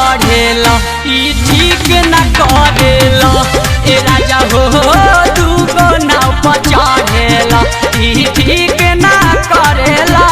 चढ़ेला ई ठीक न करेला ए राजा हो दूगो नाव पर चढ़ेला ई ठीक न करेला।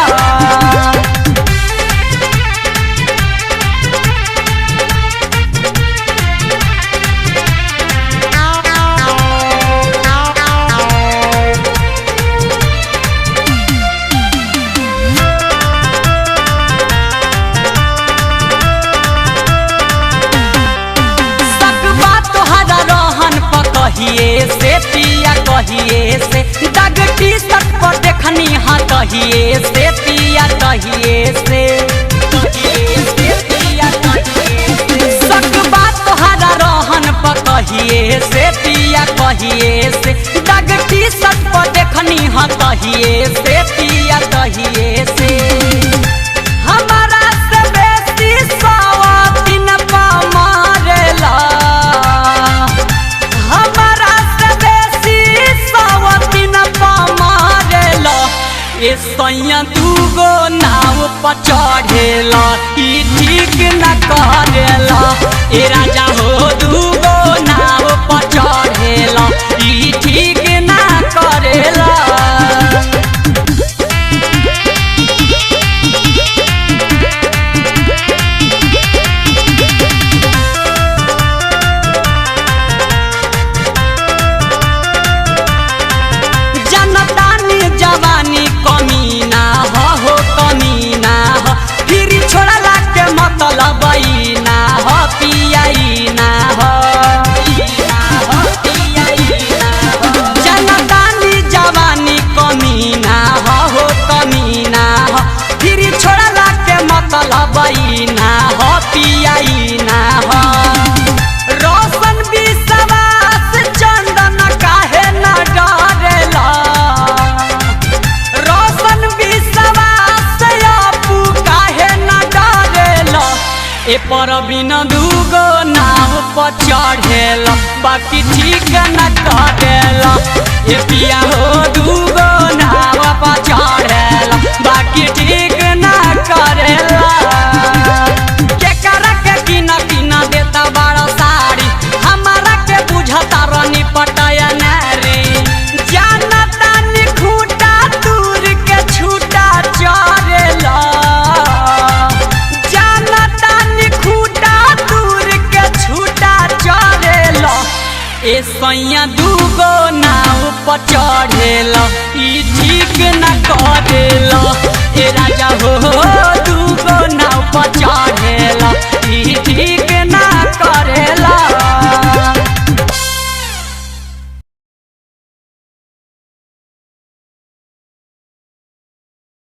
कहिए से पिया कहिए से दाग टी शर्ट पर देखनी हाँ कहिए से पिया कहिए से सक बात तोहरा रहन पर कहिए से पिया कहिए से दाग टी शर्ट पर देखनी हाँ कहिए से पिया कहिए से हमारा से बेसी सवातीन पा मारेला ए सैया दूगो नाव पर चढ़ेला ई ठीक न करेला ए राजा हो दूगो नाव पर चढ़ेला ई ठीक न करेला। जवानी कमीना हो कमीना हो फिर छोड़ला के मतलब ना हो पियाईना हो जनतानी जवानी कमीना हो कमीना हो फिर छोड़ला के मतलब ना हो पियाईना हो रोशन विश्वास चंदन काहे न डरेला ए पर बिना दूगो नाव पर चढ़ेला बाकी ठीक न करेला ए पिया हो दूगो नाव पर चढ़ेला बाकी ठीक न करेला। केकरा के किना किना देता बड़ा साड़ी हमारा के बुझता रानी पटाया नारी जानता नि खूटा दूर के छूटा चढ़ेला ए सैया दूगो नाव पर चढ़ेला ई ठीक न करेला ए राजा हो दूगो नाव पर चढ़ेला ई ठीक न करेला।